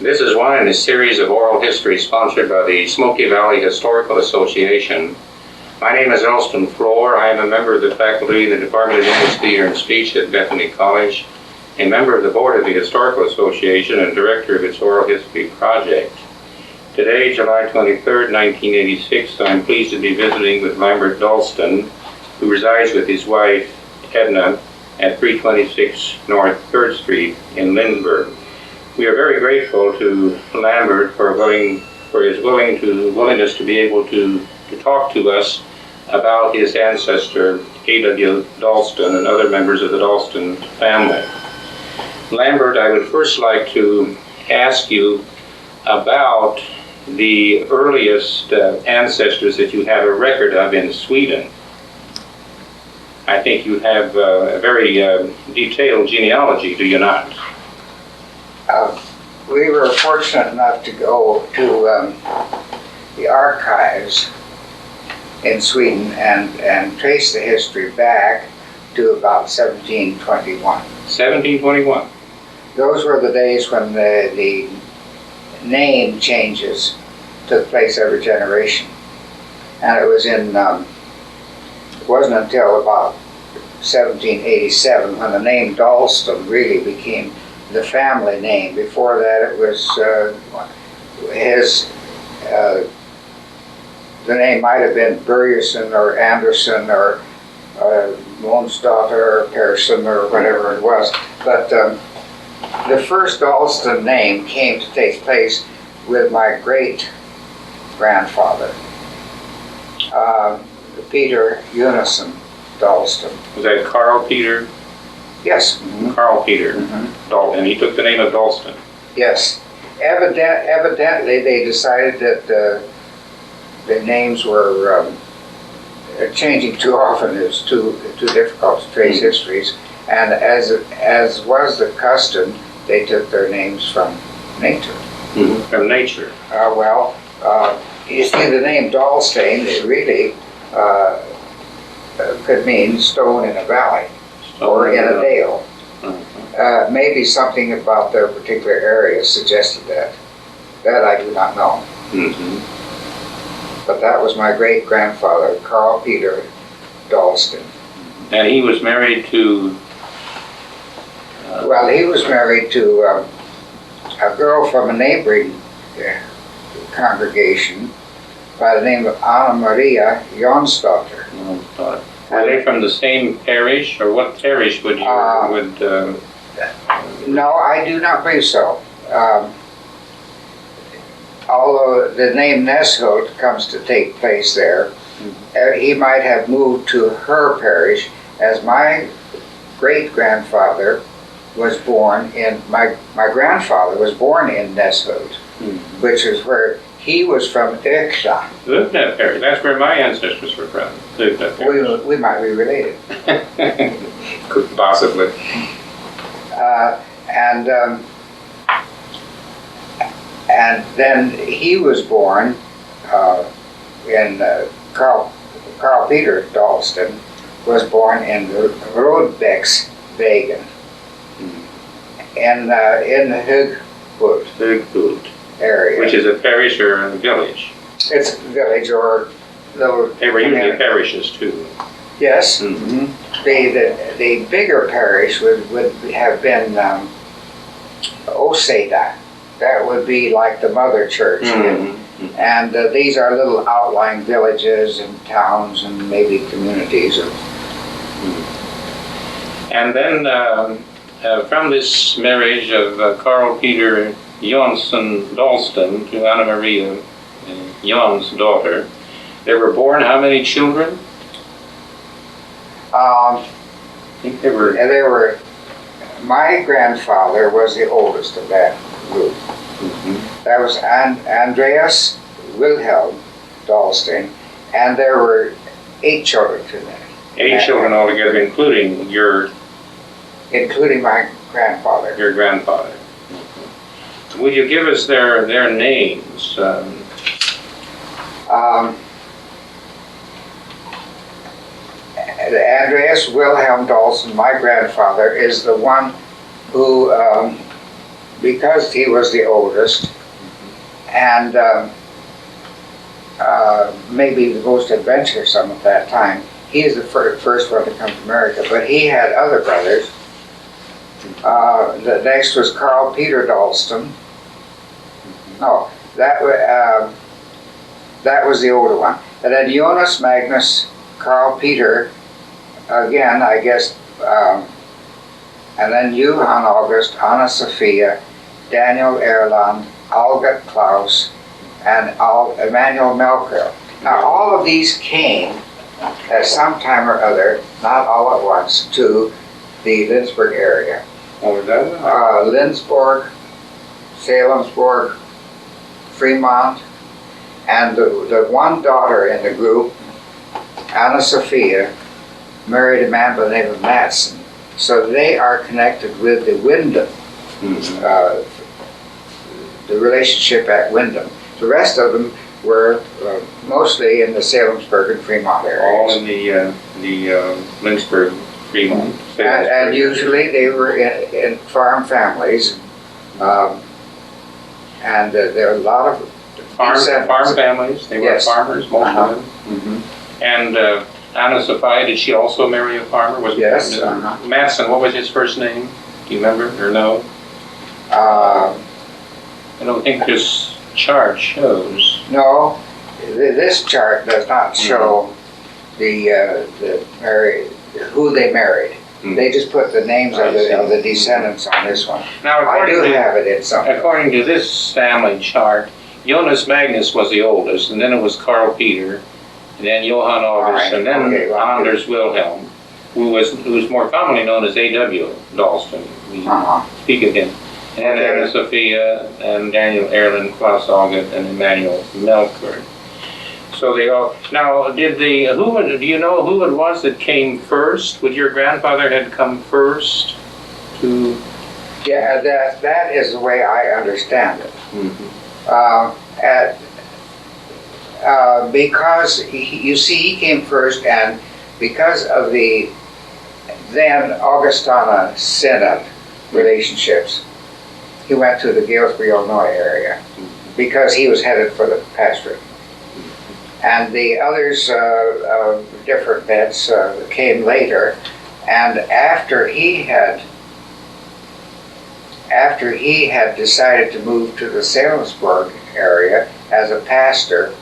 This is one in a series of oral history sponsored by the Smoky Valley Historical Association. My name is Elston Flohr. I am a member of the faculty in the Department of English, Theater, and Speech at Bethany College, a member of the board of the Historical Association, and director of its oral history project. Today, July 23rd, 1986, I'm pleased to be visiting with Lambert Dahlsten, who resides with his wife, Edna, at 326 North 3rd Street in Lindsborg. We are very grateful to Lambert for his willingness to be able to talk to us about his ancestor, A.W. Dahlsten, and other members of the Dahlsten family. Lambert, I would first like to ask you about the earliest ancestors that you have a record of in Sweden. I think you have a very detailed genealogy, do you not? We were fortunate enough to go to the archives in Sweden and trace the history back to about 1721. 1721. Those were the days when the name changes took place every generation. And it was it wasn't until about 1787 when the name Dahlsten really became the family name. Before that, it was the name might have been Börjesson or Anderson or Månsdotter or Persson or whatever it was. But the first Dahlsten name came to take place with my great-grandfather, Peter Unison Dahlsten. Was that Carl Peter? Yes. Carl Peter Dahlsten. And he took the name of Dahlsten. Yes. Evidently, they decided that the names were changing too often. It was too difficult to trace histories. And as was the custom, they took their names from nature. From nature. You see, the name Dahlsten, it really could mean stone in a valley. Or in a dale. Maybe something about their particular area suggested that. That I do not know. But that was my great-grandfather, Carl Peter Dahlsten. And he was married to... Well, he was married to a girl from a neighboring congregation by the name of Anna Maria Jonsdotter. Were they from the same parish, or what parish would you... No, I do not believe so. Although the name Nesholt comes to take place there, he might have moved to her parish, as my great-grandfather was born in... My grandfather was born in Nesholt, which is where he was from Ökla. Ökla parish. That's where my ancestors were from. We might be related. Possibly. And then he was born in Carl Peter Dahlsten was born in Rodbecksvägen in the Höghult area. Which is a parish or a village? It's a village or little... They were usually parishes too. Yes. The bigger parish would have been Oseda. That would be like the mother church. And these are little outlying villages and towns and maybe communities. And then from this marriage of Carl Peter Jonsson Dahlsten to Anna Maria Jan's daughter, there were born how many children? I think there were... My grandfather was the oldest of that group. That was Andreas Wilhelm Dahlsten, and there were 8 children to that. 8 children altogether, including your... Including my grandfather. Your grandfather. Would you give us their names? Andreas Wilhelm Dahlsten, my grandfather, is the one who because he was the oldest and maybe the most adventuresome at that time, he is the first one to come to America, but he had other brothers. The next was Carl Peter Dahlsten. No, that was the older one. And then Jonas Magnus, Carl Peter, again, I guess, and then Johann August, Anna Sophia, Daniel Erland, Algot Klaus, and Emanuel Melchior. Now, all of these came at some time or other, not all at once, to the Lindsborg area. Oh, is that? Lindsborg, Salemsborg, Fremont, and the one daughter in the group, Anna Sophia, married a man by the name of Matson. So they are connected with the Wyndham, the relationship at Wyndham. The rest of them were mostly in the Salemsburg and Fremont areas. All in the Lindsborg, Fremont. And usually they were in farm families. And there are a lot of farm families. They were farmers, most of them. And Anna Sophia, did she also marry a farmer? Yes. Matson, what was his first name? Do you remember or no? I don't think this chart shows. No, this chart does not show who they married. They just put the names of the descendants on this one. Now, I do have it in something. According to this family chart, Jonas Magnus was the oldest, and then it was Carl Peter, and then Johann August, and then Anders Wilhelm, who was more commonly known as A.W. Dahlsten. We speak of him. And Anna Sophia, and Daniel Erland, Klaus August, and Emanuel Melchior. So they all. Now, do you know who it was that came first? Would your grandfather had come first to? Yeah, that is the way I understand it. Because you see, he came first, and because of the then Augustana Synod relationships, he went to the Galesburg, Illinois area because he was headed for the pastorate. And the others, different beds, came later. And after he had decided to move to the Salemsburg area as a pastor,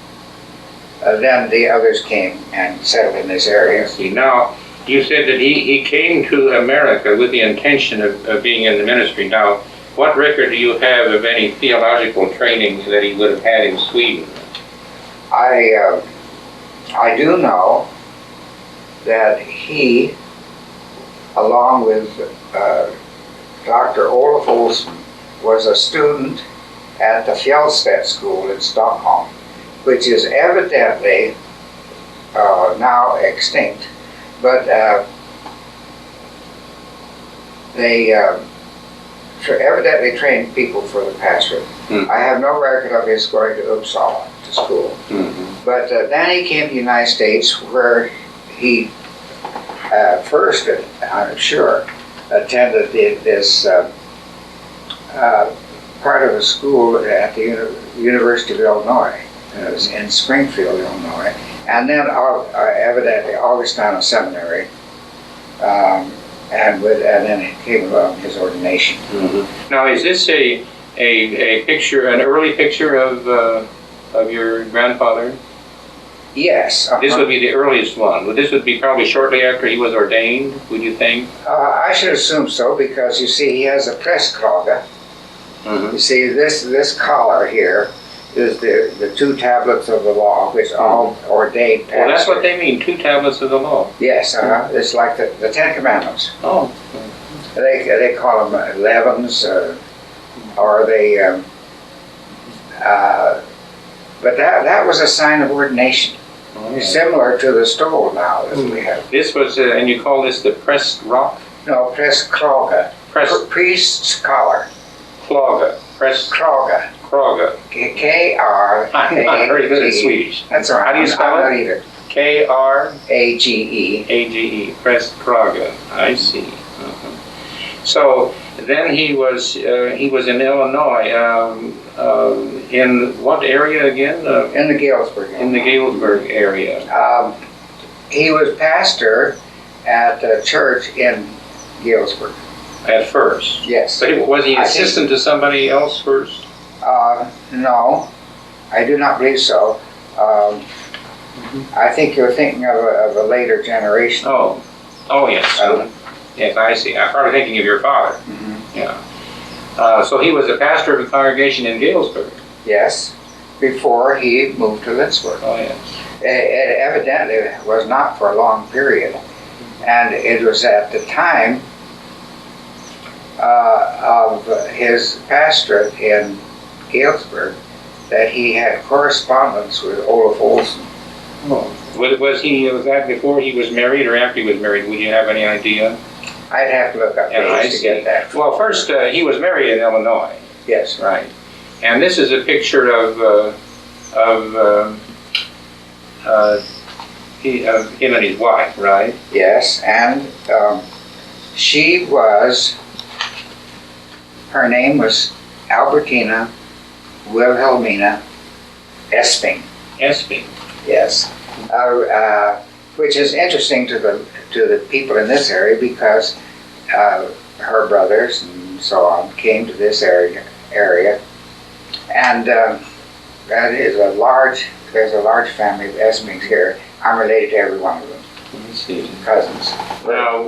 then the others came and settled in this area. Now, you said that he came to America with the intention of being in the ministry. Now, what record do you have of any theological training that he would have had in Sweden? I do know that he, along with Dr. Olof Olsson, was a student at the Fjellstedt School in Stockholm, which is evidently now extinct, but they evidently trained people for the pastorate. I have no record of his going to Uppsala to school. But then he came to the United States, where he first, I'm sure, attended this part of the school at the University of Illinois. It was in Springfield, Illinois. And then evidently Augustana Seminary. And then it came along his ordination. Now, is this a picture, an early picture of your grandfather? Yes. This would be the earliest one. This would be probably shortly after he was ordained, would you think? I should assume so, because you see he has a presskrage. You see this collar here is the two tablets of the law, which all ordained pastors. Well, that's what they mean, two tablets of the law. Yes, it's like the Ten Commandments. Oh. They call them levens, or they, but that was a sign of ordination. Similar to the stole now that we have. This was, and you call this the pressed rock? No, presskrage. Priest's collar. Krage. Pressed Krage. Krage. K-R. I'm not very good at Swedish. That's all right. How do you spell I'm it? not either. K-R? A-G-E. A-G-E. Pressed Krage. I see. So then he was in Illinois. In what area again? In the Galesburg area. In the Galesburg area. He was pastor at a church in Galesburg. At first. Yes. But was he assistant to somebody else first? No, I do not believe so. I think you're thinking of a later generation. Oh yes. Yes, I see. I'm probably thinking of your father. Mm-hmm. Yeah. So he was a pastor of a congregation in Galesburg. Yes, before he moved to Lindsborg. Oh yes. It evidently was not for a long period, and it was at the time of his pastorate in Galesburg that he had correspondence with Olaf Olsen. Oh. Was that before he was married or after he was married? Would you have any idea? I'd have to look up dates to get that. Well, first he was married in Illinois. Yes. Right. And this is a picture of him and his wife, right? Yes, and she was, her name was Albertina Wilhelmina Esping. Esping. Yes. Which is interesting to the people in this area because her brothers and so on came to this area, and there's a large family of Espings here. I'm related to every one of them. Let's see. Cousins. Now,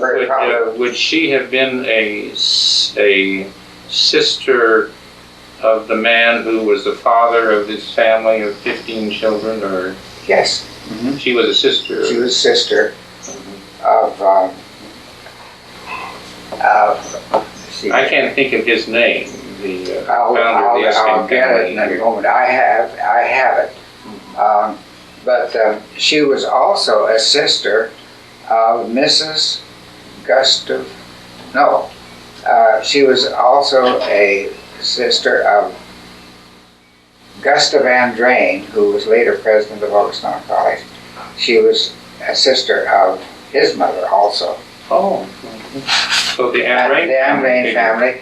would she have been a sister of the man who was the father of this family of 15 children, or? Yes. Mm-hmm. She was a sister. She was a sister of. I can't think of his name. The founder of the I'll get it in a moment. I have it. But she was also a sister of Mrs. Gustav. No, she was also a sister of Gustav Andrain, who was later president of Augustana College. She was a sister of his mother also. Oh, so the Andrain family,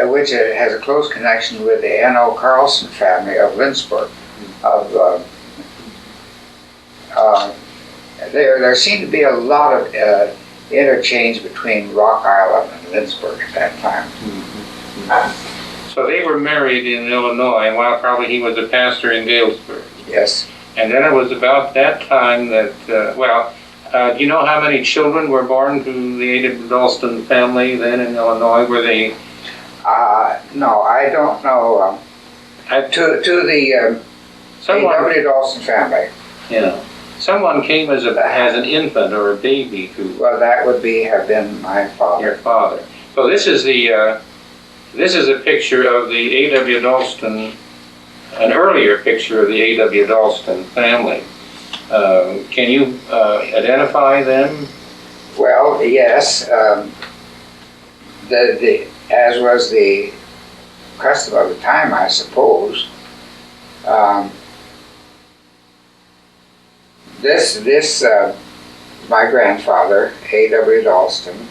which has a close connection with the N.O. Carlson family of Lindsborg. There seemed to be a lot of interchange between Rock Island and Lindsborg at that time. Mm-hmm. So they were married in Illinois, and while probably he was a pastor in Galesburg. Yes. And then it was about that time that, do you know how many children were born to the A.W. Dahlsten family then in Illinois? Were they? No, I don't know. To the A.W. Dahlsten family. Yeah. Someone came as an infant or a baby to. Well, that would have been my father. Your father. So this is a picture of the A.W. Dahlsten, an earlier picture of the A.W. Dahlsten family. Can you identify them? Well, yes. As was the custom of the time, I suppose. My grandfather, A.W. Dahlsten,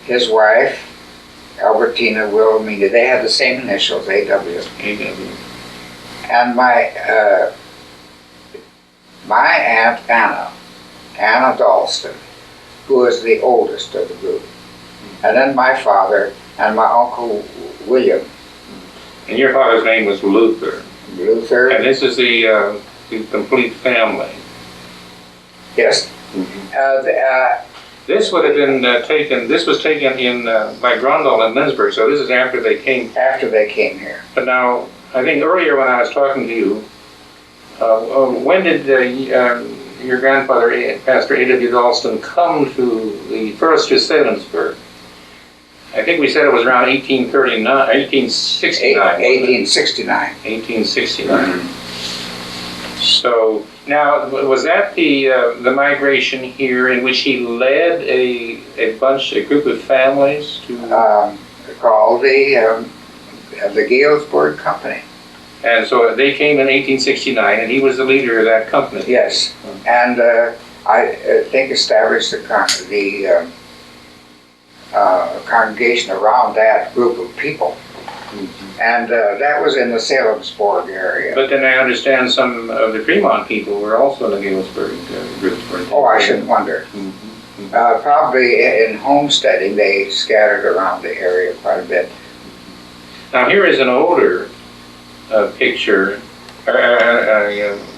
his wife, Albertina Wilhelmina, they had the same initials, A.W. A.W. And my aunt Anna Dahlsten, who was the oldest of the group. And then my father and my uncle William. And your father's name was Luther. Luther. And this is the complete family. Yes. Mm-hmm. This would have been taken. This was taken in by Grundle in Lindsborg. So this is after they came. After they came here. But now, I think earlier when I was talking to you, when did your grandfather, Pastor A.W. Dahlsten, come to first to Lindsborg? I think we said it was around 1869, 1869. 1869. 1869. So now, was that the migration here in which he led a group of families to? Called the Galesburg Company. And so they came in 1869, and he was the leader of that company. Yes, and I think established congregation around that group of people. And that was in the Salemsborg area. But then I understand some of the Fremont people were also in the Galesburg groups. Oh, I shouldn't wonder. Probably in homesteading, they scattered around the area quite a bit. Now here is an older picture,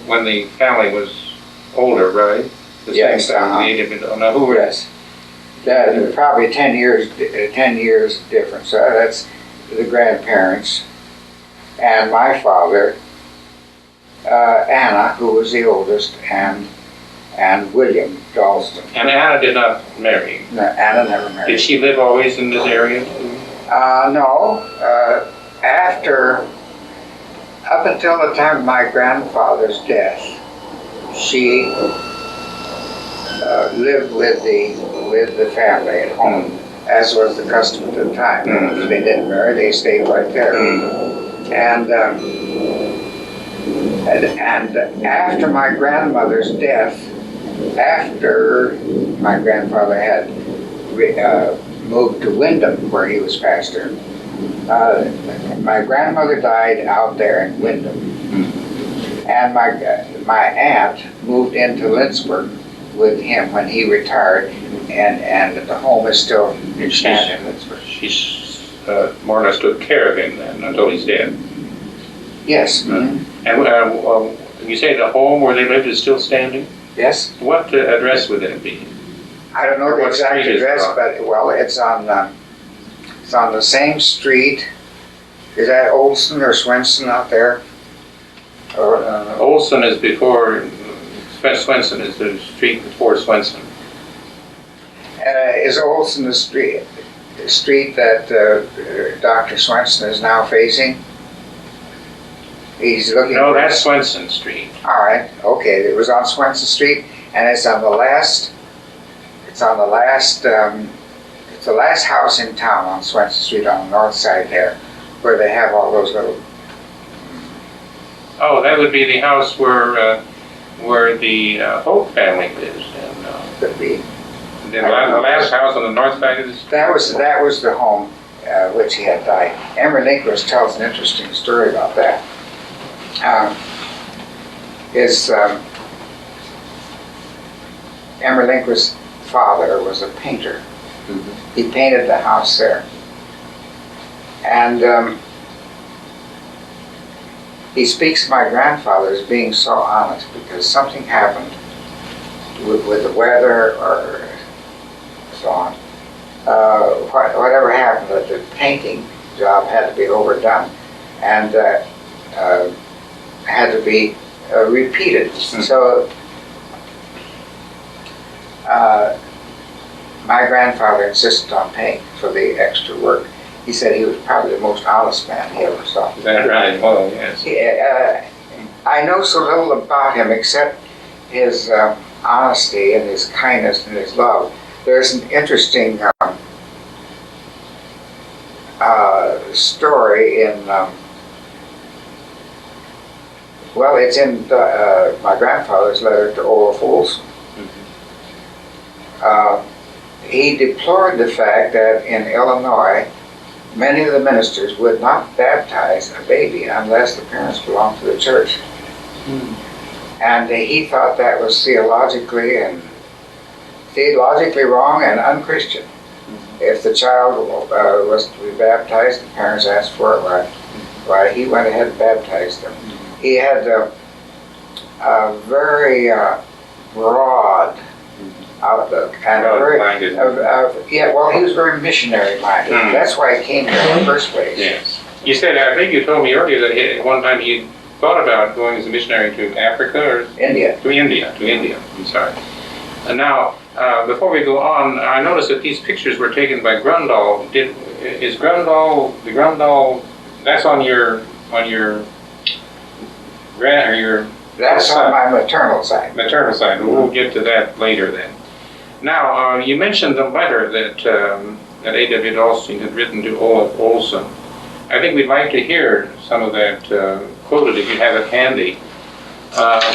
when the family was older, right? Yes. Now who were? Yes. Probably 10 years difference. So that's the grandparents, and my father, Anna, who was the oldest, and William Dahlsten. And Anna did not marry. No, Anna never married. Did she live always in this area too? No. Up until the time of my grandfather's death, she lived with the family at home, as was the custom at the time. If they didn't marry, they stayed right there. And after my grandmother's death, after my grandfather had moved to Windham, where he was pastor, my grandmother died out there in Windham, and my aunt moved into Lindsborg with him when he retired, and the home is still in Lindsborg. She's more or less took care of him then until he's dead. Yes. And you say the home where they lived is still standing? Yes. What address would that be? I don't know the exact address, but well, it's on the same street. Is that Olson or Swenson out there? Or Olson is before Swenson, is the street before Swenson. Is Olson the street that Dr. Swenson is now facing? He's looking. No, that's Swenson Street. All right, okay. It was on Swenson Street, and it's on the last. It's the last house in town on Swenson Street on the north side there, where they have all those little. Oh, that would be the house where the Hope family lives. Could be. The last house on the north side of the street. That was the home which he had died. Emery Lindquist tells an interesting story about that. Emery Lindquist's father was a painter. He painted the house there, and he speaks of my grandfather as being so honest because something happened with the weather or so on. Whatever happened, that the painting job had to be overdone and had to be repeated. So my grandfather insisted on paying for the extra work. He said he was probably the most honest man he ever saw. Is that right? Oh, yes. I know so little about him except his honesty and his kindness and his love. There's an interesting story in, it's in my grandfather's letter to Olaf Olson. He deplored the fact that in Illinois, many of the ministers would not baptize a baby unless the parents belonged to the church. And he thought that was theologically wrong and unchristian. If the child was to be baptized, the parents asked for it, why he went ahead and baptized them. He had a very broad outlook and he was very missionary minded. That's why he came here in the first place. Yes. You said, I think you told me earlier that at one time he thought about going as a missionary to Africa or India. To India. I'm sorry. And now, before we go on, I noticed that these pictures were taken by Grundahl. Is Grundahl that's on your That's on my maternal side. Maternal side. We'll get to that later then. Now, you mentioned the letter that A.W. Dahlsten had written to Olaf Olson. I think we'd like to hear some of that quoted if you have it handy.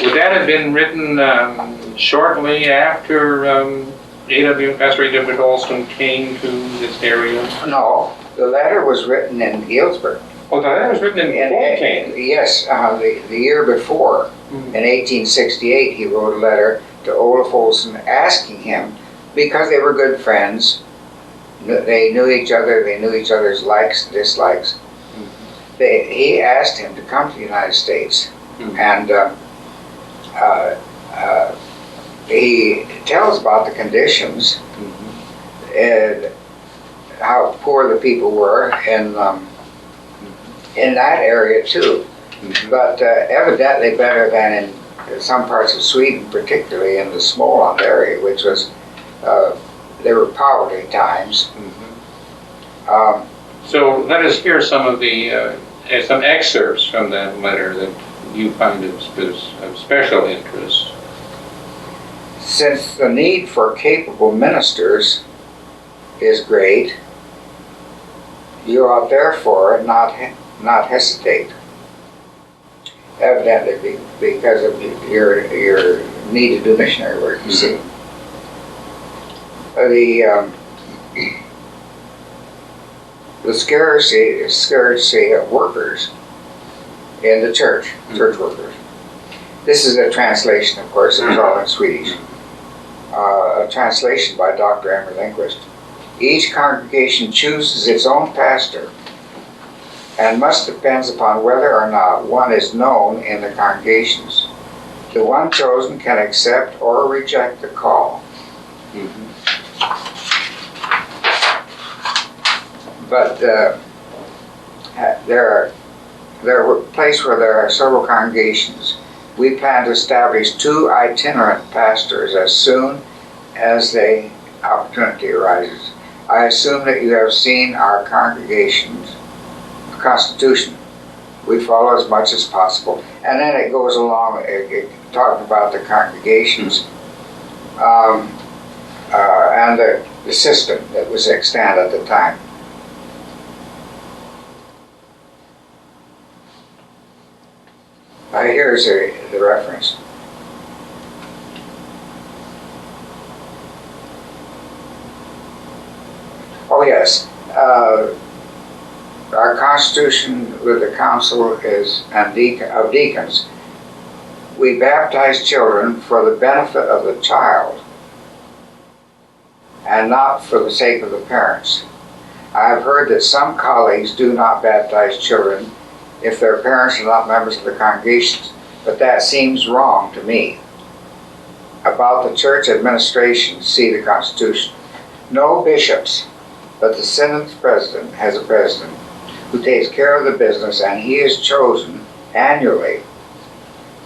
Would that have been written shortly after Pastor A.W. Dahlsten came to this area? No, the letter was written in Healdsburg. Oh, that was written in Spokane. Yes, the year before, in 1868, he wrote a letter to Olaf Olsen asking him, because they were good friends, they knew each other, they knew each other's likes and dislikes. He asked him to come to the United States, and he tells about the conditions and how poor the people were in that area too. But evidently better than in some parts of Sweden, particularly in the Småland area, which was there were poverty times. So let us hear some of the some excerpts from that letter that you find of special interest. Since the need for capable ministers is great, you ought therefore not hesitate. Evidently, because of your need to do missionary work, you see. The scarcity of workers in the church workers. This is a translation, of course, it was all in Swedish. A translation by Dr. Emer Lindquist. Each congregation chooses its own pastor and much depends upon whether or not one is known in the congregations. The one chosen can accept or reject the call. But there are places where there are several congregations. We plan to establish 2 itinerant pastors as soon as the opportunity arises. I assume that you have seen our congregation's constitution. We follow as much as possible. And then it goes along talking about the congregations and the system that was extant at the time. Here's the reference. Oh yes, our constitution with the council is of deacons. We baptize children for the benefit of the child and not for the sake of the parents. I have heard that some colleagues do not baptize children if their parents are not members of the congregations, but that seems wrong to me. About the church administration, see the Constitution. No bishops, but the Synods president has a president who takes care of the business, and he is chosen annually.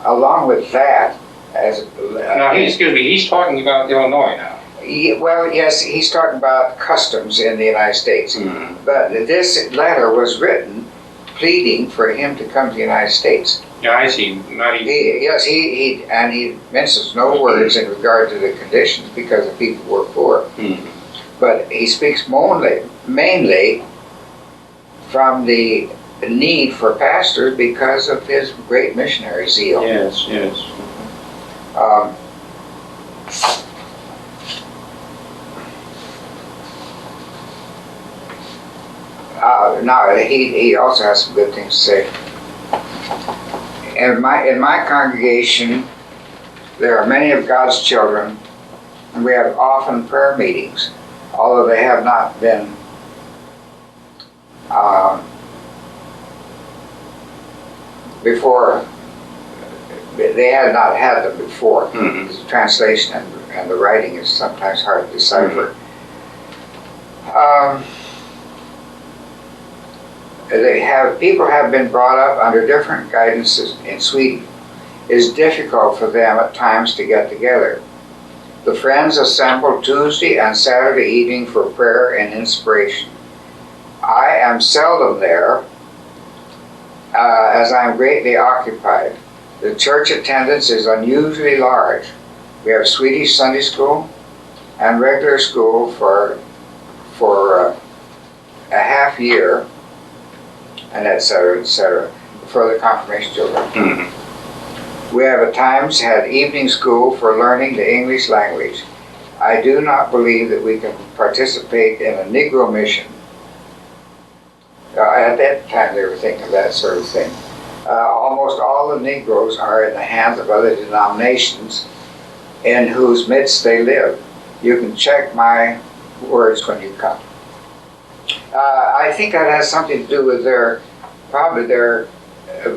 Along with that, now, he's talking about Illinois now. Well, yes, he's talking about customs in the United States. But this letter was written pleading for him to come to the United States. Yeah, I see. He mentions no words in regard to the conditions because the people were poor. But he speaks mainly from the need for pastors because of his great missionary zeal. Yes. Now he also has some good things to say. In my congregation, there are many of God's children, and we have often prayer meetings, although they have not been before. They had not had them before. The translation and the writing is sometimes hard to decipher. People have been brought up under different guidances in Sweden. It is difficult for them at times to get together. The friends assemble Tuesday and Saturday evening for prayer and inspiration. I am seldom there, as I am greatly occupied. The church attendance is unusually large. We have Swedish Sunday school and regular school for a half year, and etc., for the confirmation children. We have at times had evening school for learning the English language. I do not believe that we can participate in a Negro mission. At that time, they were thinking of that sort of thing. Almost all the Negroes are in the hands of other denominations in whose midst they live. You can check my words when you come. I think that has something to do with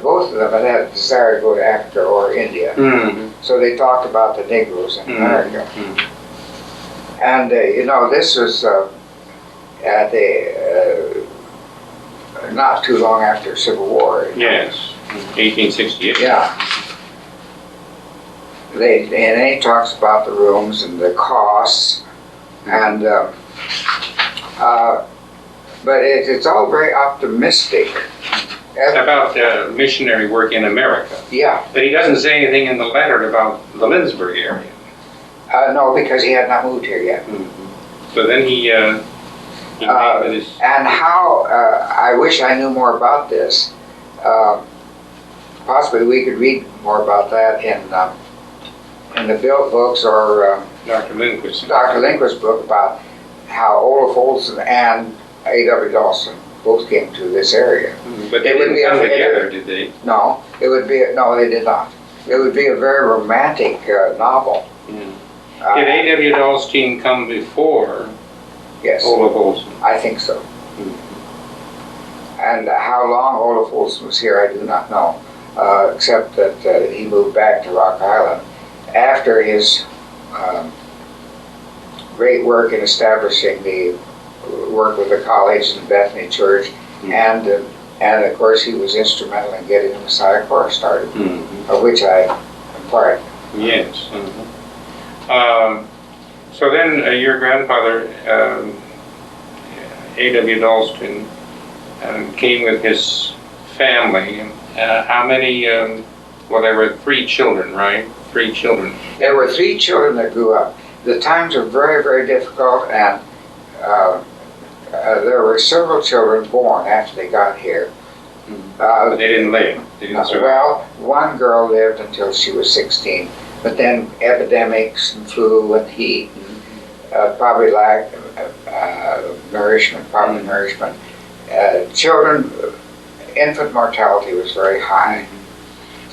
both of them had a desire to go to Africa or India. Mm-hmm. So they talked about the Negroes in America. Mm-hmm. And, this was at not too long after the Civil War. Yes, 1868. Yeah. And he talks about the rooms and the costs, and but it's all very optimistic. About missionary work in America. Yeah. But he doesn't say anything in the letter about the Lindsborg area. No, because he had not moved here yet. Mm-hmm. So then he made with his... And how, I wish I knew more about this. Possibly we could read more about that in the Bill books or Dr. Lindquist. Dr. Lindquist's book about how Olaf Olsen and A.W. Dahlsten both came to this area. But they didn't come together, did they? No, they did not. It would be a very romantic novel. Yeah. Did A.W. Dahlsten come before Yes, Olaf Olsen? I think so. And how long Olaf Olsen was here, I do not know, except that he moved back to Rock Island after his great work in establishing the work with the college and Bethany Church, and of course he was instrumental in getting the Messiah Chorus started, of which I am part. Yes. So then your grandfather, A.W. Dahlsten, came with his family. How many, well, there were 3 children, right? 3 children. There were 3 children that grew up. The times were very, very difficult, and there were several children born after they got here. But they didn't live. They didn't survive. Well, one girl lived until she was 16, but then epidemics and flu and heat and probably lack of nourishment, children, infant mortality was very high.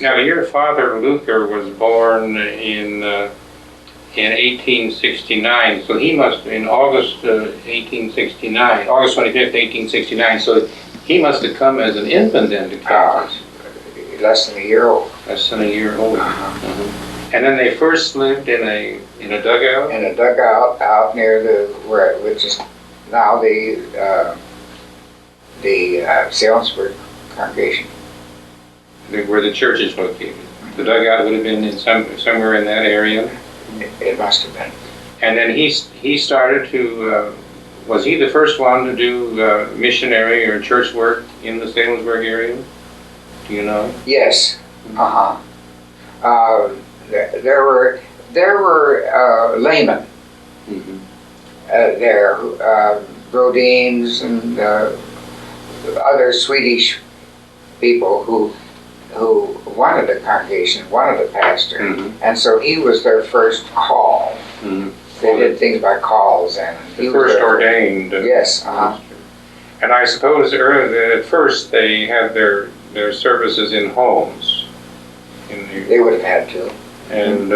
Now, your father, Luther, was born in 1869, so he must, in August 1869, August 25th, 1869, so he must have come as an infant then to Kansas. Less than a year old. Less than a year old. And then they first lived in a dugout? In a dugout out near which is now the Salinsburg congregation. Where the church is located. The dugout would have been in somewhere in that area? It must have been. And then he started to, was he the first one to do missionary or church work in the Salinsburg area? Do you know? Yes. There were laymen there, Brodines and other Swedish people who wanted a congregation, wanted a pastor, and so he was their first call. They did things by calls, and he was first ordained. Yes. And I suppose at first they had their services in homes. They would have had to. And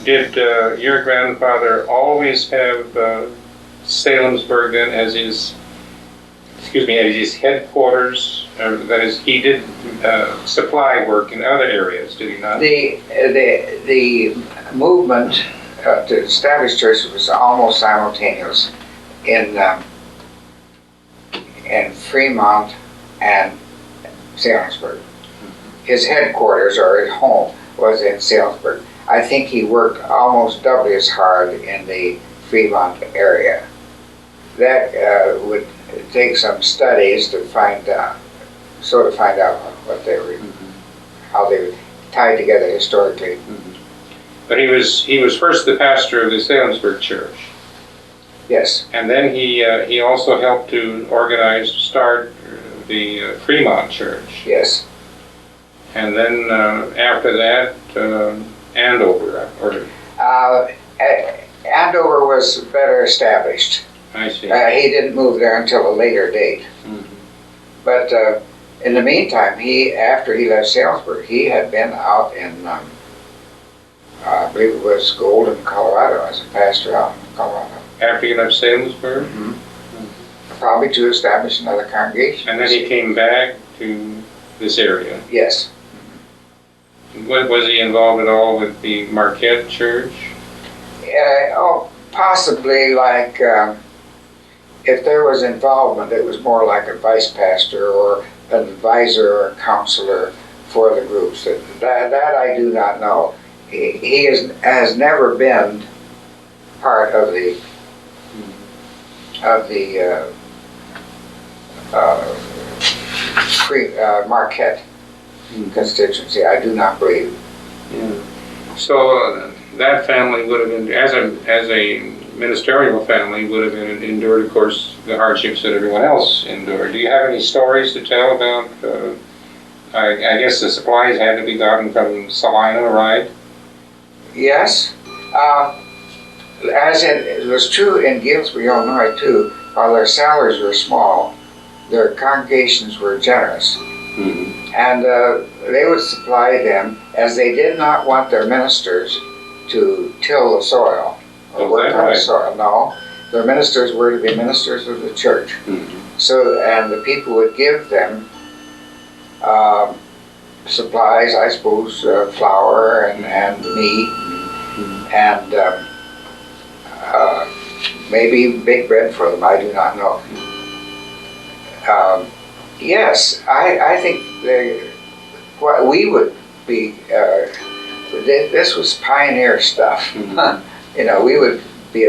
did your grandfather always have Salinsburg then as his headquarters? That is, he did supply work in other areas, did he not? The movement to establish churches was almost simultaneous in Fremont and Salinsburg. His headquarters or his home was in Salinsburg. I think he worked almost doubly as hard in the Fremont area. That would take some studies to find out what they were, how they were tied together historically. But he was first the pastor of the Salinsburg church. Yes. And then he also helped to start the Fremont church. Yes. And then after that, Andover, or Andover was better established. I see. He didn't move there until a later date. But in the meantime, after he left Salesburg, he had been out in, I believe it was Golden, Colorado, as a pastor out in Colorado. After you left Salesburg? Probably to establish another congregation. And then he came back to this area? Yes. Was he involved at all with the Marquette Church? Possibly, like, if there was involvement, it was more like a vice pastor or an advisor or a counselor for the groups. That I do not know. He has never been part of the Marquette constituency. I do not believe. Yeah. So that family would have been, as a ministerial family, would have endured, of course, the hardships that everyone else endured. Do you have any stories to tell about? I guess the supplies had to be gotten from Salina, right? Yes. As it was true in Galesburg, Illinois, too, while their salaries were small, their congregations were generous. And they would supply them, as they did not want their ministers to till the soil or work on the soil. No, their ministers were to be ministers of the church. So, and the people would give them supplies, I suppose, flour and meat, and maybe bake bread for them. I do not know. Yes, I think what we would be. This was pioneer stuff. You know, we would be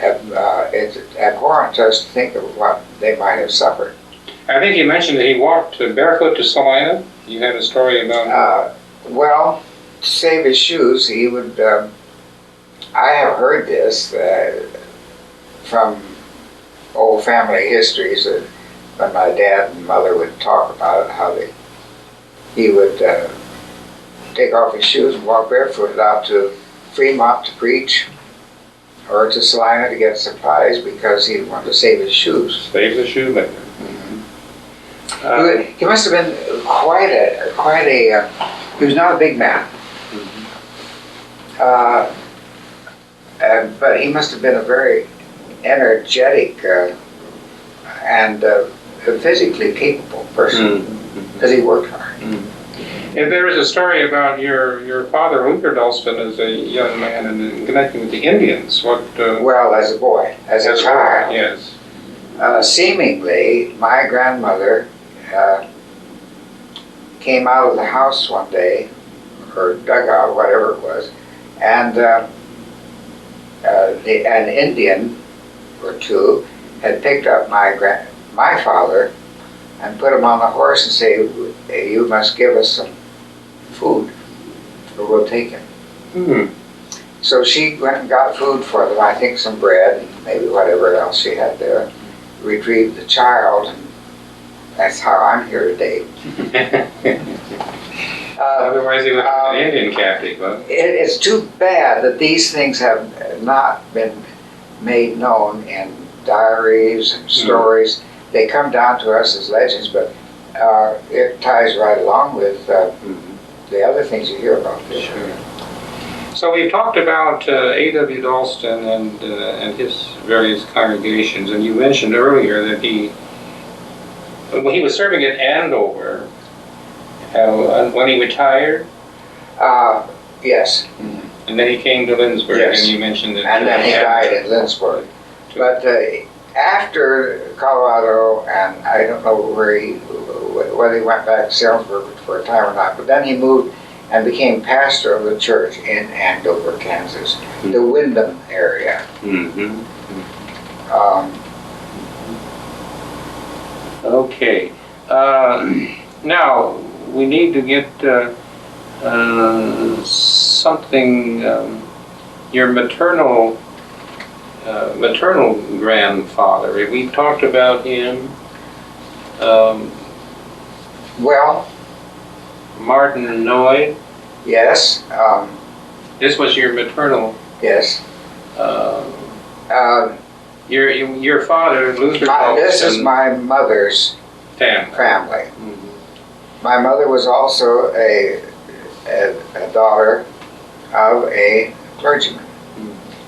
it's abhorrent to us to think of what they might have suffered. I think you mentioned that he walked barefoot to Salina. You had a story about well, to save his shoes, he would. I have heard this from old family histories when my dad and mother would talk about it, how he would take off his shoes and walk barefooted out to Fremont to preach, or to Salina to get supplies, because he wanted to save his shoes. Save the shoemaker. He must have been quite a. He was not a big man, but he must have been a very energetic and physically capable person, because he worked hard. And there is a story about your father, Lambert Dahlsten, as a young man and connecting with the Indians. What? Well, as a boy, as a child. Yes. Seemingly, my grandmother came out of the house one day, or dug out, whatever it was, and an Indian or two had picked up my father and put him on the horse and say, "You must give us some food, or we'll take him." So she went and got food for them, I think some bread and maybe whatever else she had there, retrieved the child, and that's how I'm here today. Otherwise he would have been an Indian captive, huh? It's too bad that these things have not been made known in diaries and stories. They come down to us as legends, but it ties right along with the other things you hear about. Sure. So we've talked about A.W. Dahlsten and his various congregations, and you mentioned earlier that when he was serving at Andover, when he retired? Yes. And then he came to Lindsborg, yes. And you mentioned that. And then he died in Lindsborg. But after Colorado, and I don't know whether he went back to Salesburg for a time or not, but then he moved and became pastor of the church in Andover, Kansas, the Windham area. Okay. Now, we need to get something, your maternal grandfather. We talked about him. Well, Martin Nojd. yes. This was your maternal. Yes. Your father, Luther This is Dahlsten, my mother's family. My mother was also a daughter of a clergyman.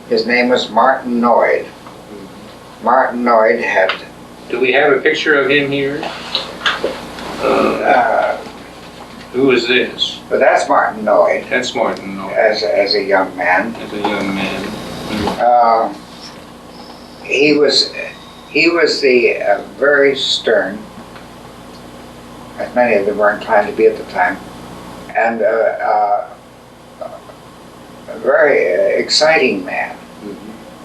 His name was Martin Nojd. Martin Nojd had... Do we have a picture of him here? Who is this? But that's Martin Nojd. That's Martin Nojd. As a young man. As a young man. He was the very stern, as many of them were inclined to be at the time, and a very exciting man.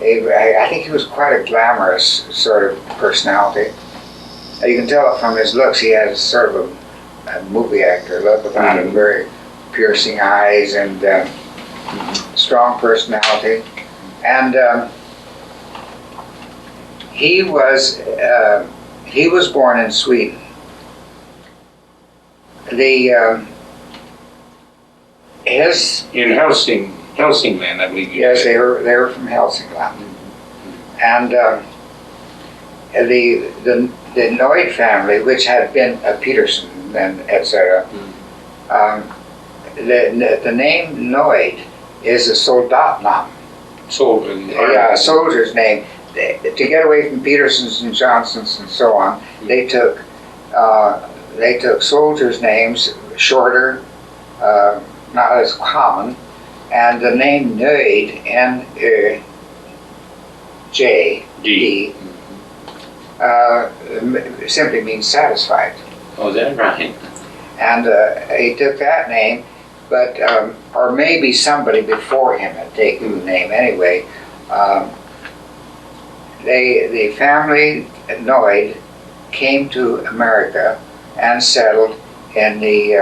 I think he was quite a glamorous sort of personality. You can tell it from his looks. He has sort of a movie actor look about him, very piercing eyes and strong personality. And he was born in Sweden. In Helsingland, I believe. Yes, they were from Helsingland, and the Nojd family, which had been a Peterson and etc. The name Nojd is a soldatnam. A soldier's name. To get away from Petersons and Johnsons and so on, they took soldiers' names, shorter, not as common, and the name Nojd, N-E-J-D, simply means satisfied. Oh, is that right? And he took that name, but or maybe somebody before him had taken the name anyway. The family Nojd came to America and settled in the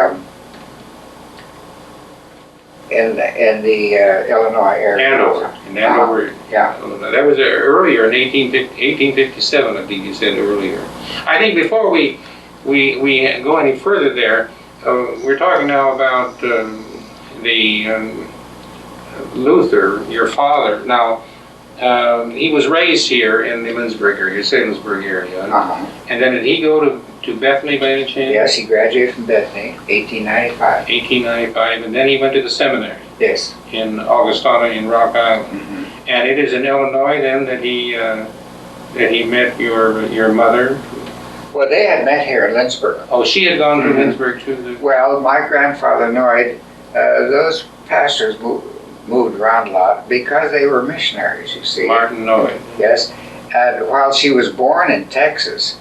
Illinois area. In Andover. Yeah. That was earlier in 1857, I think you said earlier. I think before we go any further there, we're talking now about Luther, your father. Now, he was raised here in the Lindsborg area, Lindsborg area. And then did he go to Bethany by any chance? Yes, he graduated from Bethany, 1895. 1895, and then he went to the seminary. Yes. In Augustana in Rock Island. And it is in Illinois then that he met your mother? Well, they had met here in Lindsborg. Oh, she had gone to Lindsborg too? Well, my grandfather Nojd, those pastors moved around a lot because they were missionaries, you see. Martin Nojd. Yes. And while she was born in Texas,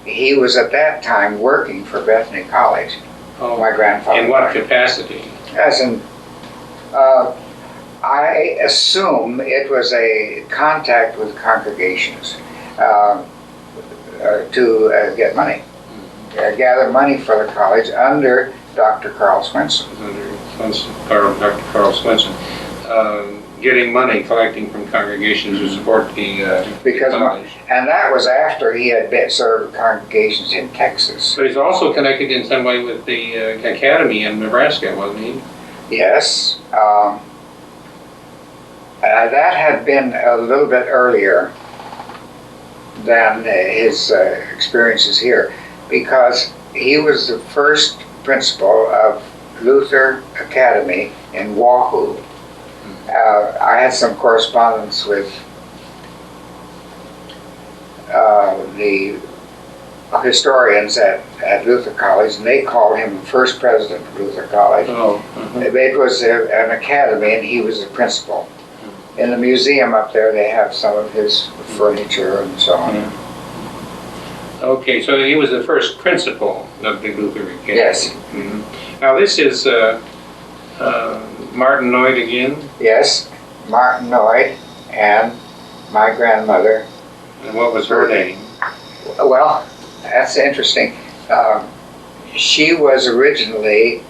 he was at that time working for Bethany College. Oh, my grandfather. In what capacity? As in, I assume it was a contact with congregations to get money, gather money for the college under Dr. Carl Swenson. Dr. Carl Swenson. Getting money, collecting from congregations to support the college. And that was after he had served congregations in Texas. But he's also connected in some way with the academy in Nebraska, wasn't he? Yes. That had been a little bit earlier than his experiences here, because he was the first principal of Luther Academy in Wahoo. I had some correspondence with the historians at Luther College, and they called him the first president of Luther College. It was an academy, and he was the principal. In the museum up there, they have some of his furniture and so on. Okay, so he was the first principal of the Luther Academy. Yes. Now this is Martin Nojd again? Yes, Martin Nojd and my grandmother. And what was her name? Well, that's interesting. She was originally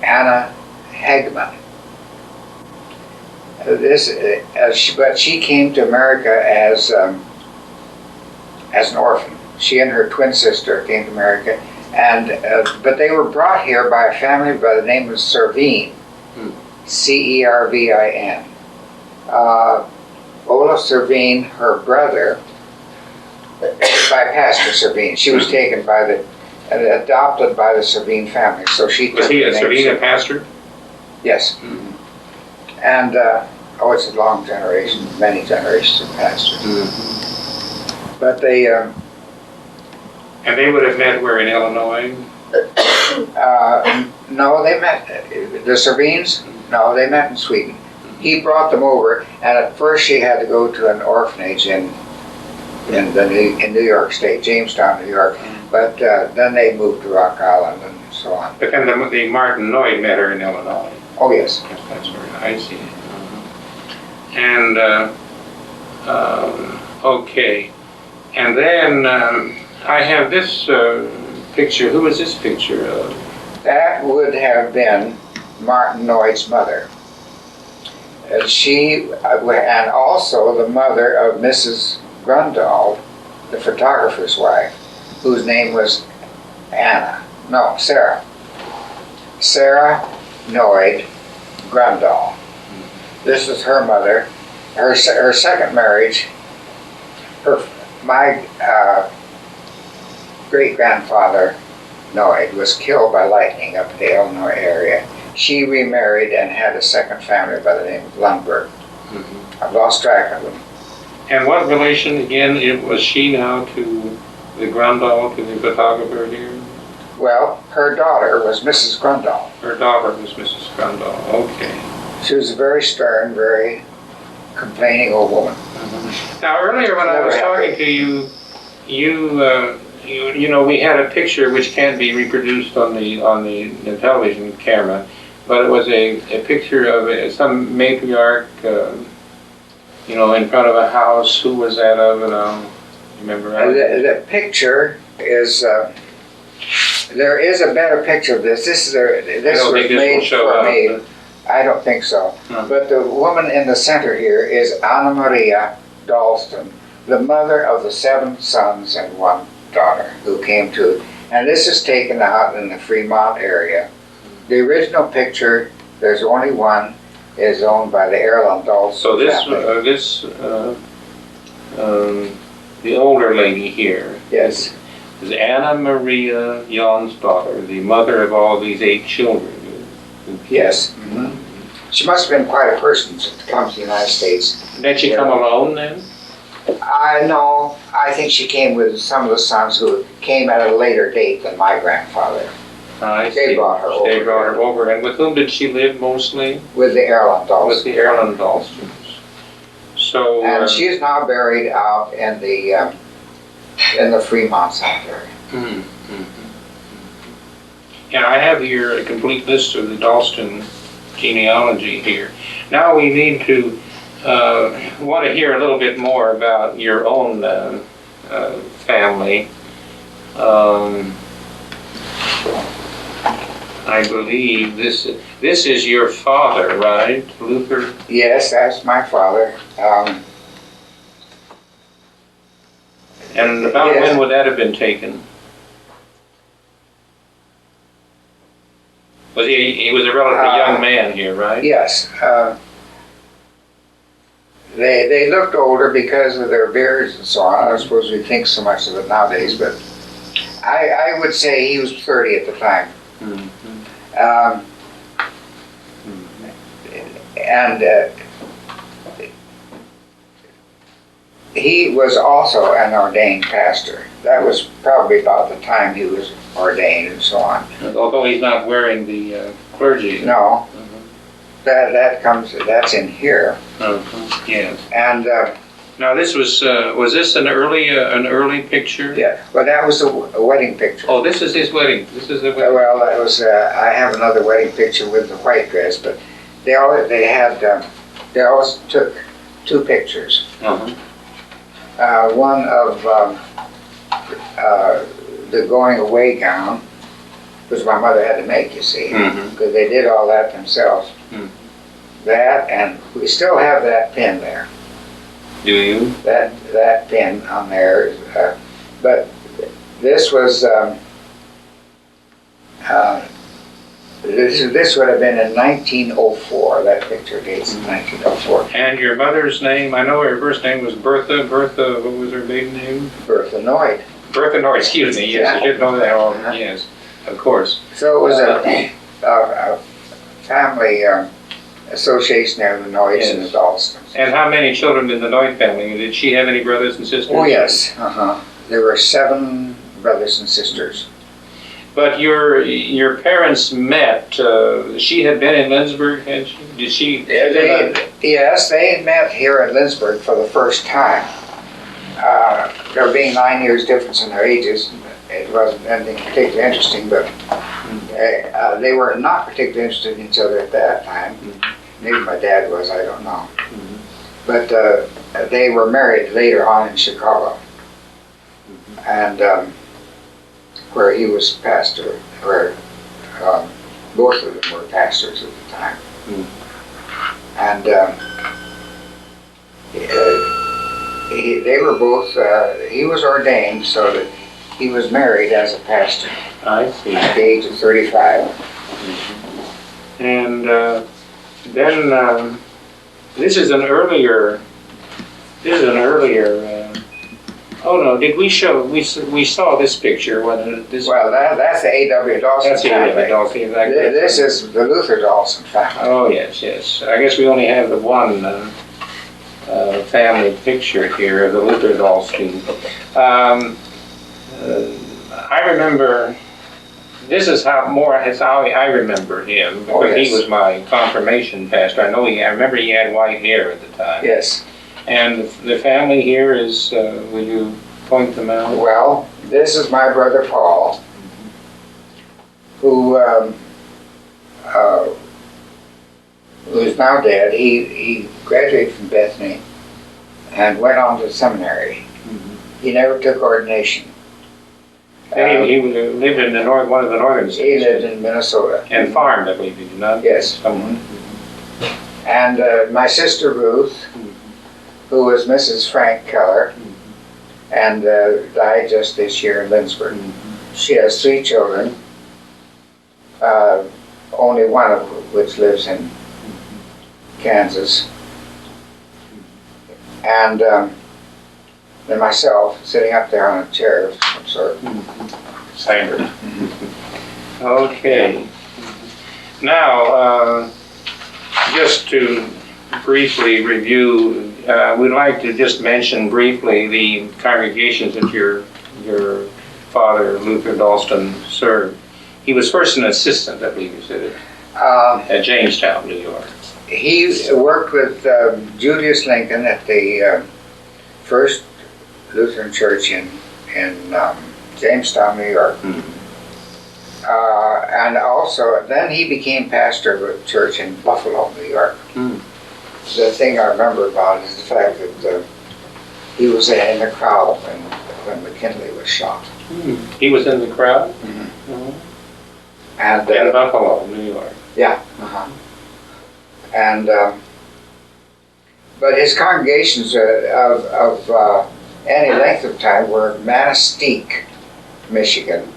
Anna Hegman. But she came to America as an orphan. She and her twin sister came to America, and but they were brought here by a family by the name of Servine. Cervin. Olaf Servin, her brother, by Pastor Servin. She was taken by adopted by the Servin family, so she took Was he the a name Servin pastor? Yes. And, it's a long generation, many generations of pastors. But they, And they would have met where in Illinois? no, they met, the Servins, no, they met in Sweden. He brought them over, and at first she had to go to an orphanage in New York State, Jamestown, New York. But then they moved to Rock Island and so on. But then the Martin Noyd met her in Illinois. Oh, yes. Yes, that's right. I see. And, okay. And then I have this picture. Who is this picture of? That would have been Martin Noyd's mother. And she, and also the mother of Mrs. Grundahl, the photographer's wife, whose name was Sarah. Sarah Noyd Grundahl. This is her mother. Her second marriage, my great-grandfather Noyd was killed by lightning up in the Illinois area. She remarried and had a second family by the name of Lambert. I've lost track of them. And what relation, again, was she now to the Grundahl, to the photographer here? Well, her daughter was Mrs. Grundahl. Her daughter was Mrs. Grundahl. Okay. She was a very stern, very complaining old woman. Now, earlier when I was talking to you, you know, we had a picture which can't be reproduced on the television camera, but it was a picture of some matriarch, you know, in front of a house. Who was that of? And I remember. The picture is. There is a better picture of this. This was made for me. But I don't think so. No. But the woman in the center here is Anna Maria Dahlsten, the mother of the 7 sons and 1 daughter who came to, and this is taken out in the Fremont area. The original picture, there's only one, is owned by the Erland Dahlsten So the older lady here. Yes. Is Anna Maria Jan's daughter, the mother of all these 8 children. Yes. She must have been quite a person to come to the United States. Did she come alone then? No, I think she came with some of the sons who came at a later date than my grandfather. They brought her over. They brought her over. And with whom did she live mostly? With the Erland Dahlstens. With the Erland Dahlstens. So. And she's now buried out in the Fremont Cemetery. Yeah, I have here a complete list of the Dahlsten genealogy here. Now we need to want to hear a little bit more about your own family. I believe this is your father, right, Luther? Yes, that's my father. And about when would that have been taken? He was a relatively young man here, right? Yes. They looked older because of their beards and so on. I suppose we think so much of it nowadays, but I would say he was 30 at the time. And he was also an ordained pastor. That was probably about the time he was ordained and so on. Although he's not wearing the clergy. No, that's in here. Yes. And now this was this an early picture? yeah, well that was a wedding picture. Oh, this is his wedding. This is the wedding. Well, that was I have another wedding picture with the white dress, but they always took 2 pictures. One of the going away gown, which my mother had to make, you see, because they did all that themselves. That, and we still have that pin there. Do you? That pin on there, but this was This would have been in 1904. That picture dates in 1904. And your mother's name, I know her first name was Bertha. Bertha, what was her maiden name? Bertha Nojd. Bertha Noyd, excuse me, yes, I did know that. Oh, yes, of course. So it was a family association there, the Noids Yes. and the Dahlstens. And how many children did the Noyd family? Did she have any brothers and sisters? Oh, yes. There were 7 brothers and sisters. But your parents met, she had been in Lindsborg, had she? Did she? Yes, they met here in Lindsborg for the first time. There being 9 years difference in their ages, it wasn't anything particularly interesting, but they were not particularly interested in each other at that time. Maybe my dad was, I don't know. But they were married later on in Chicago, and where he was pastor, where both of them were pastors at the time. And they were both, he was ordained so that he was married as a pastor. I see. At the age of 35. And then this is an earlier. Oh no! Did we show? We saw this picture when this. Well, that's the A.W. Dahlsten That's the family. A.W. Dahlsten, exactly. This is the Luther Dahlsten family. Oh yes, yes. I guess we only have the one family picture here of the Luther Dahlsten. I remember. This is how I remember him, because Oh, yes. he was my confirmation pastor. I remember he had white hair at the time. Yes. And the family here is, will you point them out? Well, this is my brother Paul, who is now dead. He graduated from Bethany and went on to seminary. He never took ordination. And he lived in one of the northern states. He lived in Minnesota. And farmed, I believe, did you not? Yes. And my sister Ruth, who was Mrs. Frank Keller, and died just this year in Lindsborg. She has 3 children, only one of which lives in Kansas. And then myself, sitting up there on a chair of some sort. Sanders. Okay. Now, just to briefly review, we'd like to just mention briefly the congregations that your father, Luther Dahlsten, served. He was first an assistant, I believe you said it, at Jamestown, New York. He worked with Julius Lincoln at the First Lutheran Church in Jamestown, New York. And also, then he became pastor of a church in Buffalo, New York. The thing I remember about it is the fact that he was in the crowd when McKinley was shot. He was in the crowd? And In Buffalo, New York. yeah. And but his congregations of any length of time were Manistee, Michigan.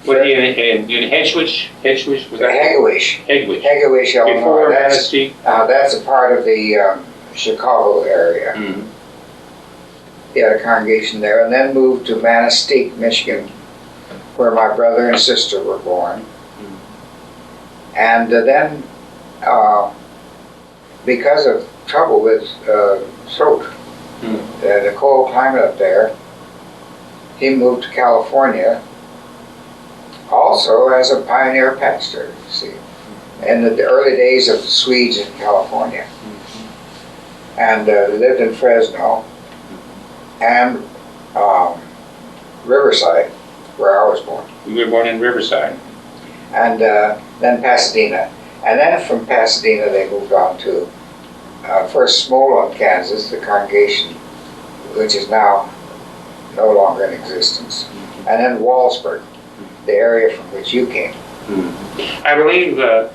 Was he in Hedgewish? Hedgewish, was that? Hegewisch, Hedgewish. Illinois. Before Manistee? That's a part of the Chicago area. He had a congregation there, and then moved to Manistee, Michigan, where my brother and sister were born. And then, because of trouble with throat, the cold climate up there, he moved to California, also as a pioneer pastor, you see, in the early days of the Swedes in California. And lived in Fresno and Riverside, where I was born. You were born in Riverside. And then Pasadena. And then from Pasadena they moved on to first Smolin, Kansas, the congregation, which is now no longer in existence. And then Wallsburg, the area from which you came. I believe the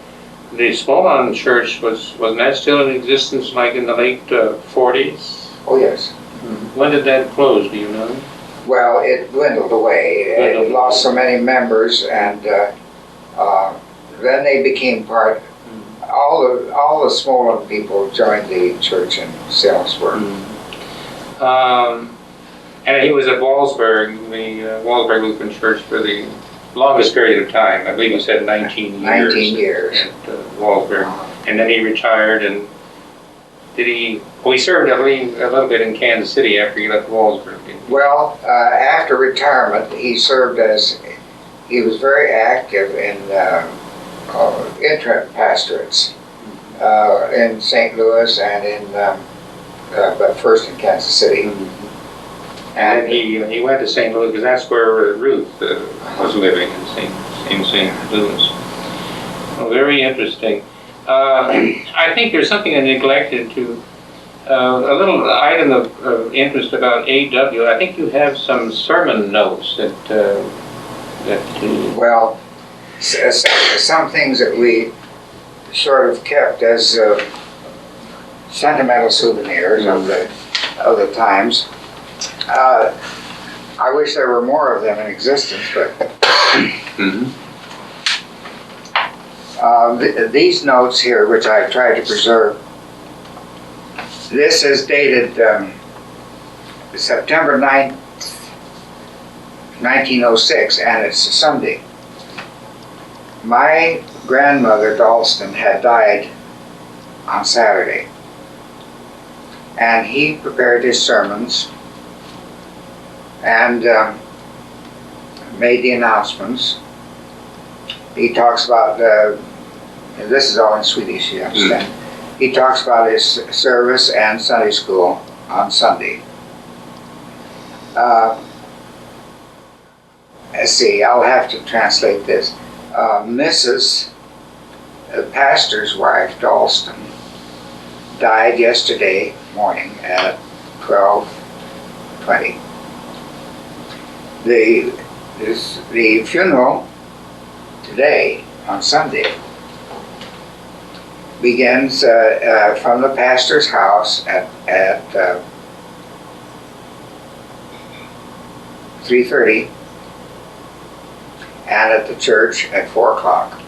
Smolin Church wasn't that still in existence, like in the late 40s? Oh yes. When did that close, do you know? Well, it dwindled away. It lost so many members, and then they became part. All the smaller people joined the church in Salzburg. And he was at Walsberg, the Walsberg Lutheran Church, for the longest period of time. I believe you said 19 years. 19 years. At Walsberg. And then he retired, and he served, I believe, a little bit in Kansas City after he left Walsberg. Well, after retirement, he served he was very active in interim pastorates in St. Louis and but first in Kansas City. And he went to St. Louis because that's where Ruth was living in St. Louis. Well, very interesting. I think there's something I neglected to, a little item of interest about A.W. I think you have some sermon notes well, some things that we sort of kept as sentimental souvenirs of the times. I wish there were more of them in existence, but these notes here, which I tried to preserve, this is dated September 9th, 1906, and it's a Sunday. My grandmother, Dahlsten, had died on Saturday, and he prepared his sermons and made the announcements. He talks about, this is all in Swedish, you understand. He talks about his service and Sunday school on Sunday. Let's see, I'll have to translate this. Mrs., the pastor's wife, Dahlsten, died yesterday morning at 12:20. The funeral today, on Sunday, begins from the pastor's house at 3:30 and at the church at 4 o'clock.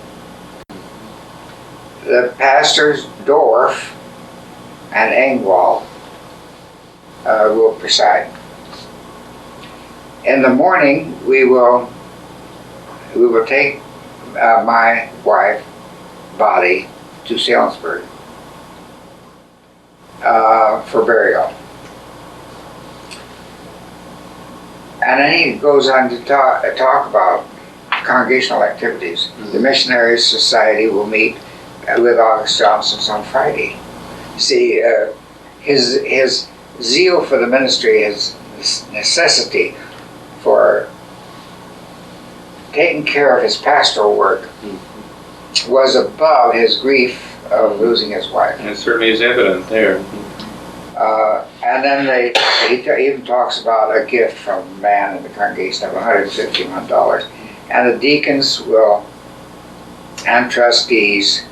The pastors Dorf and Engwall will preside. In the morning, we will take my wife's body to Salzburg for burial. And then he goes on to talk about congregational activities. The Missionary Society will meet with August Johnson's on Friday. See, his zeal for the ministry, his necessity for taking care of his pastoral work was above his grief of losing his wife. And it certainly is evident there. And then he even talks about a gift from a man in the congregation of $151. And the deacons and trustees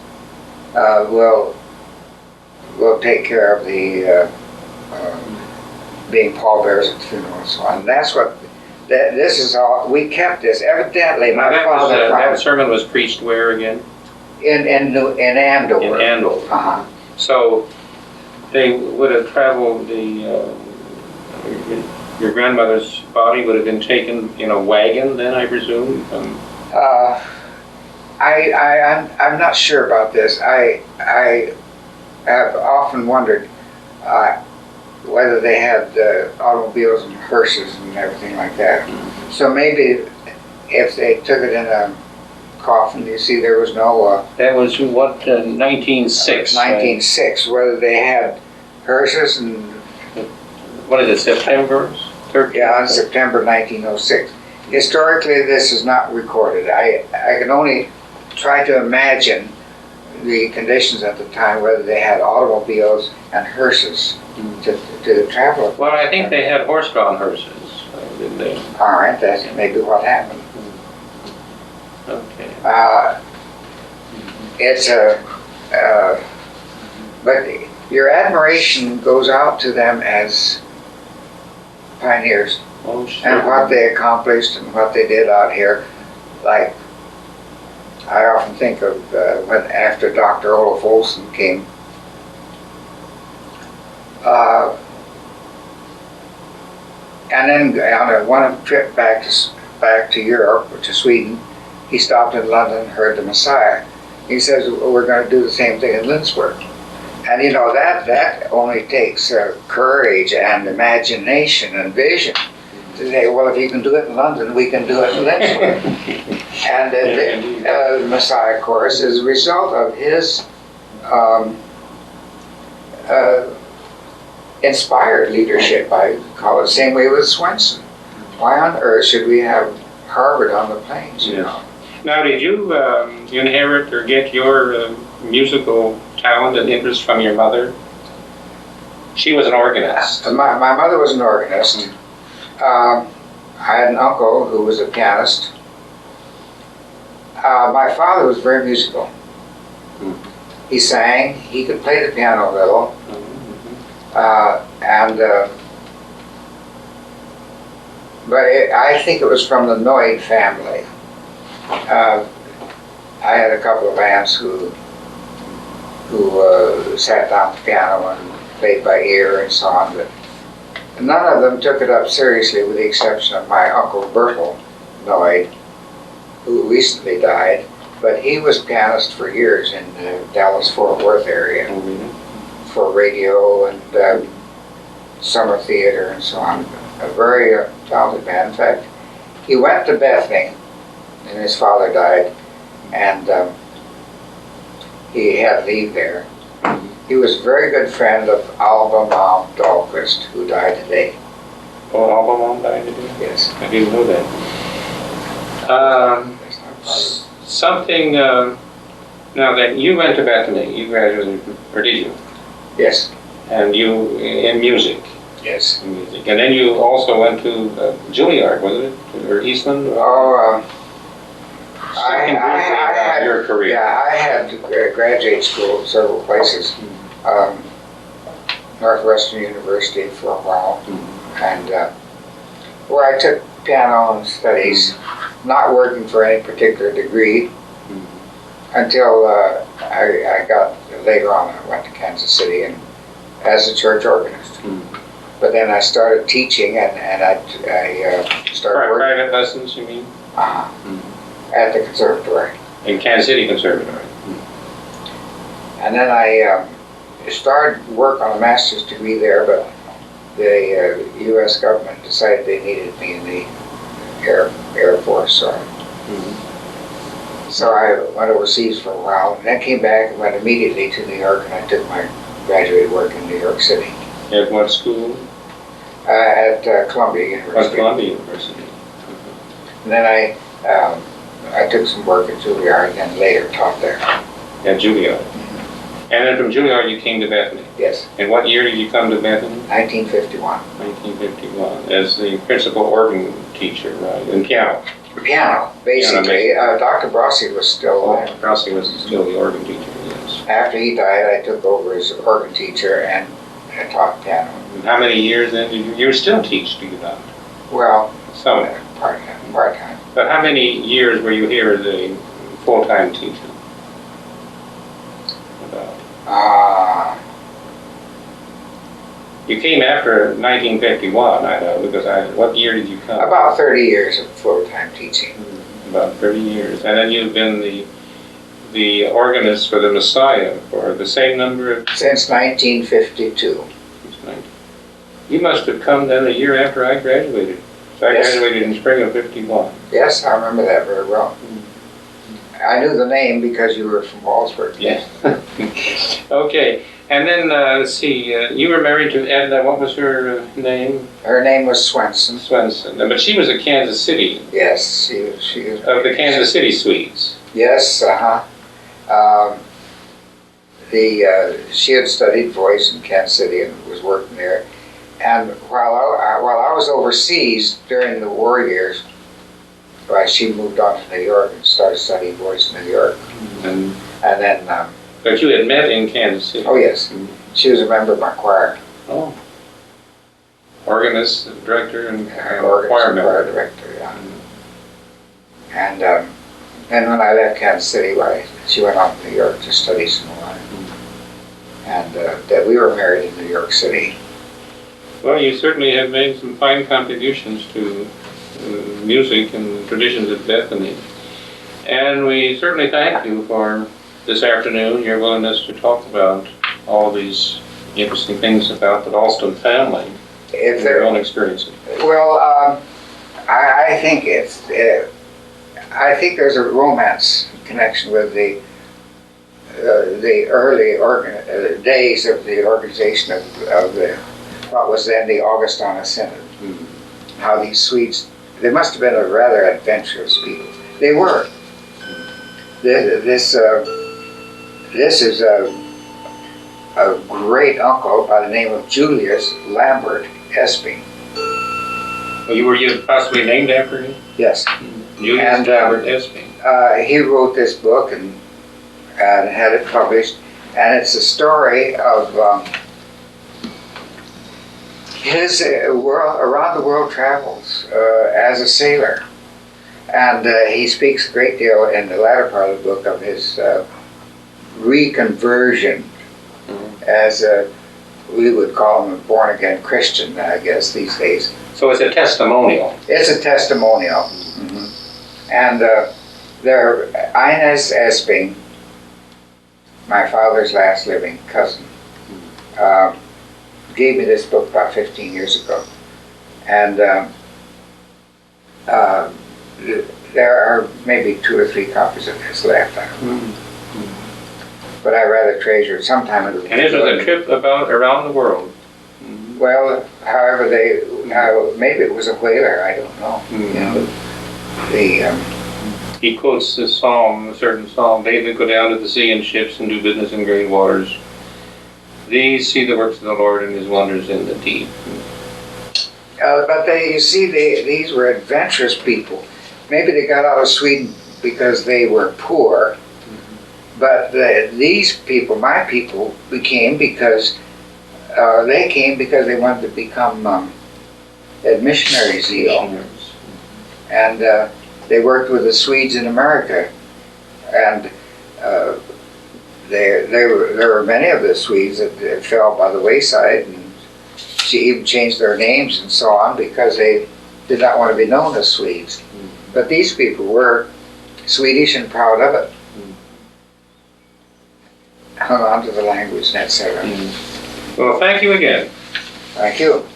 will take care of the being pallbearers at the funeral and so on. And that's what, this is all, we kept this. Evidently, my father... that sermon was preached where again? In Andover. In Andover. Uh-huh. So they would have traveled, your grandmother's body would have been taken in a wagon then, I presume? I'm not sure about this. I have often wondered whether they had automobiles and hearses and everything like that. So maybe if they took it in a coffin, you see there was no... that was what, 1906? 1906, whether they had hearses and... What is it, September? 13th? Yeah, September 1906. Historically, this is not recorded. I can only try to imagine the conditions at the time, whether they had automobiles and hearses to travel. Well, I think they had horse-drawn hearses, didn't they? All right, that's maybe what happened. Okay. But your admiration goes out to them as pioneers. Oh, sure. And what they accomplished and what they did out here. Like I often think of when after Dr. Olaf Olsen came, and then on one trip back to Europe, to Sweden, he stopped in London and heard the Messiah. He says, we're going to do the same thing in Lindsborg. And you know, that only takes courage and imagination and vision to say, well, if you can do it in London, we can do it in Lindsborg. And the Messiah chorus is a result of his inspired leadership. I call it the same way with Swenson. Why on earth should we have Harvard on the plains, you know? Now, did you inherit or get your musical talent and interest from your mother? She was an organist. My mother was an organist. I had an uncle who was a pianist. My father was very musical. He sang, he could play the piano a little, but I think it was from the Nojd family. I had a couple of aunts who sat down at the piano and played by ear and so on, but none of them took it up seriously, with the exception of my uncle Bertel Nojd, who recently died, but he was pianist for years in the Dallas-Fort Worth area for radio and summer theater and so on. A very talented man. In fact, he went to Bethany, and his father died, and he had leave there. He was a very good friend of Lambert Dahlsten, who died today. Oh, Lambert died today? Yes. I didn't know that. Something, now that you went to Bethany, you graduated, or did you? Yes. And you, in music? Yes. In music. And then you also went to Juilliard, wasn't it? Or Eastman? Oh, I had your career. Yeah, I had graduate school at several places. Northwestern University for a while, and where I took piano and studies, not working for any particular degree until I got, later on I went to Kansas City and as a church organist. But then I started teaching, and I started working. Private lessons, you mean? At the conservatory. In Kansas City Conservatory. And then I started work on a master's degree there, but the U.S. government decided they needed me in the Air Force. So I went overseas for a while, and then came back and went immediately to New York, and I took my graduate work in New York City. At what school? At Columbia University. At Columbia University. And then I took some work at Juilliard, and then later taught there. At Juilliard. And then from Juilliard you came to Bethany. Yes. And what year did you come to Bethany? 1951. 1951, as the principal organ teacher, right? And piano. Piano, basically. Dr. Brossi was still there. Brossi was still the organ teacher, yes. After he died, I took over as organ teacher and taught piano. And how many years then did you still teach, do you not? Well, some part-time. But how many years were you here as a full-time teacher? You came after 1951, I know, because what year did you come? About 30 years of full-time teaching. About 30 years. And then you've been the organist for the Messiah for the same number of... Since 1952. You must have come then a year after I graduated. So I graduated in spring of 51. Yes, I remember that very well. I knew the name because you were from Walsburg. Yes. Okay. And then, let's see, you were married to Edna, what was her name? Her name was Swenson. Swenson. But she was a Kansas City. Yes, she was. Of the Kansas City Swedes. Yes, she had studied voice in Kansas City and was working there. And while I was overseas during the war years, she moved on to New York and started studying voice in New York. And then... But you had met in Kansas City. Oh, yes. She was a member of my choir. Oh. Organist, director, and choir member. Director, yeah. And And when I left Kansas City, she went on to New York to study some more. And that we were married in New York City. Well, you certainly have made some fine contributions to music and the traditions of Bethany. And we certainly thank you for this afternoon, your willingness to talk about all these interesting things about the Dahlsten family and your own experiences. Well, I think I think there's a romance connection with the early days of the organization of what was then the Augustana Synod. How these Swedes, they must have been a rather adventurous people. They were. This is a great uncle by the name of Julius Lambert Dahlsten. Well, were you possibly named after him? Yes. Julius Lambert Dahlsten. He wrote this book and had it published, and it's a story of his around the world travels as a sailor, and he speaks a great deal in the latter part of the book of his reconversion as we would call him a born-again Christian, I guess, these days. So it's a testimonial. It's a testimonial. And there, Ines Esping, my father's last living cousin, gave me this book about 15 years ago. And there are maybe 2 or 3 copies of this left. But I rather treasure it. Sometime it'll. And this was a trip around the world. Well, however maybe it was a whaler, I don't know. You know, he quotes this psalm, a certain psalm, they that go down to the sea in ships and do business in great waters, these see the works of the Lord and his wonders in the deep. But you see, these were adventurous people. Maybe they got out of Sweden because they were poor, but these people, my people, came because they wanted to become missionary zeal. And they worked with the Swedes in America, and there were many of the Swedes that fell by the wayside, and she even changed their names and so on because they did not want to be known as Swedes. But these people were Swedish and proud of it. Hung on to the language, etc. Well, thank you again. Thank you.